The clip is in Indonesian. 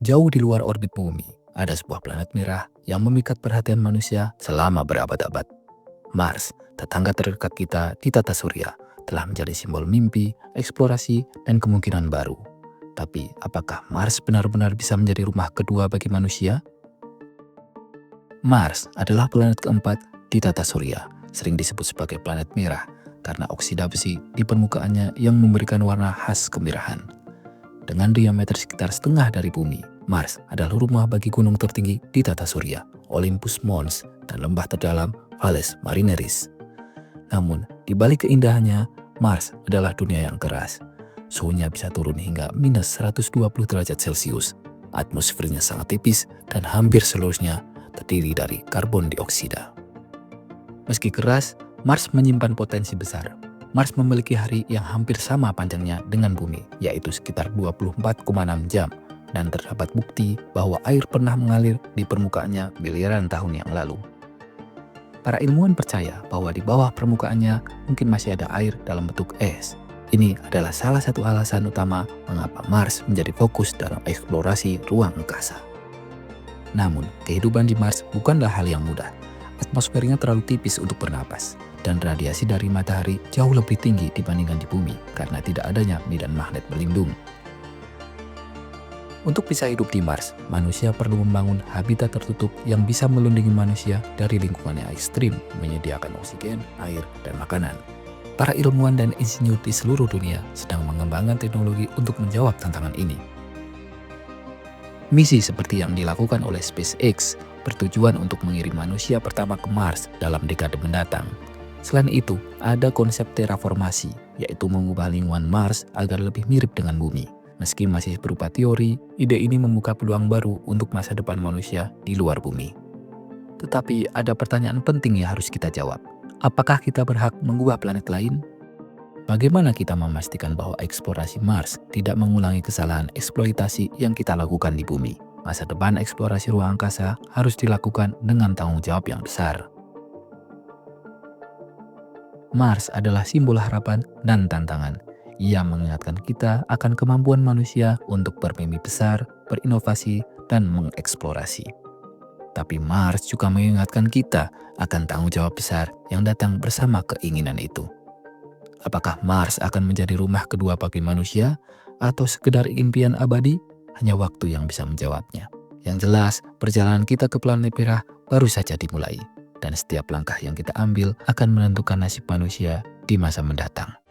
Jauh di luar orbit bumi, ada sebuah planet merah yang memikat perhatian manusia selama berabad-abad. Mars, tetangga terdekat kita di tata surya, telah menjadi simbol mimpi, eksplorasi, dan kemungkinan baru. Tapi, apakah Mars benar-benar bisa menjadi rumah kedua bagi manusia? Mars adalah planet keempat di tata surya, sering disebut sebagai planet merah karena oksida besi di permukaannya yang memberikan warna khas kemerahan. Dengan diameter sekitar setengah dari bumi, Mars adalah rumah bagi gunung tertinggi di tata surya, Olympus Mons, dan lembah terdalam Valles Marineris. Namun, di balik keindahannya, Mars adalah dunia yang keras. Suhunya bisa turun hingga minus 120 derajat Celcius. Atmosfernya sangat tipis dan hampir seluruhnya terdiri dari karbon dioksida. Meski keras, Mars menyimpan potensi besar. Mars memiliki hari yang hampir sama panjangnya dengan bumi, yaitu sekitar 24,6 jam, dan terdapat bukti bahwa air pernah mengalir di permukaannya miliaran tahun yang lalu. Para ilmuwan percaya bahwa di bawah permukaannya mungkin masih ada air dalam bentuk es. Ini adalah salah satu alasan utama mengapa Mars menjadi fokus dalam eksplorasi ruang angkasa. Namun, kehidupan di Mars bukanlah hal yang mudah. Atmosfernya terlalu tipis untuk bernapas, dan radiasi dari matahari jauh lebih tinggi dibandingkan di bumi karena tidak adanya medan magnet pelindung. Untuk bisa hidup di Mars, manusia perlu membangun habitat tertutup yang bisa melindungi manusia dari lingkungan yang ekstrim, menyediakan oksigen, air, dan makanan. Para ilmuwan dan insinyur di seluruh dunia sedang mengembangkan teknologi untuk menjawab tantangan ini. Misi seperti yang dilakukan oleh SpaceX bertujuan untuk mengirim manusia pertama ke Mars dalam dekade mendatang. Selain itu, ada konsep terraformasi, yaitu mengubah lingkungan Mars agar lebih mirip dengan bumi. Meski masih berupa teori, ide ini membuka peluang baru untuk masa depan manusia di luar bumi. Tetapi ada pertanyaan penting yang harus kita jawab. Apakah kita berhak mengubah planet lain? Bagaimana kita memastikan bahwa eksplorasi Mars tidak mengulangi kesalahan eksploitasi yang kita lakukan di bumi? Masa depan eksplorasi ruang angkasa harus dilakukan dengan tanggung jawab yang besar. Mars adalah simbol harapan dan tantangan. Ia mengingatkan kita akan kemampuan manusia untuk bermimpi besar, berinovasi, dan mengeksplorasi. Tapi Mars juga mengingatkan kita akan tanggung jawab besar yang datang bersama keinginan itu. Apakah Mars akan menjadi rumah kedua bagi manusia atau sekedar impian abadi? Hanya waktu yang bisa menjawabnya. Yang jelas, perjalanan kita ke planet merah baru saja dimulai. Dan setiap langkah yang kita ambil akan menentukan nasib manusia di masa mendatang.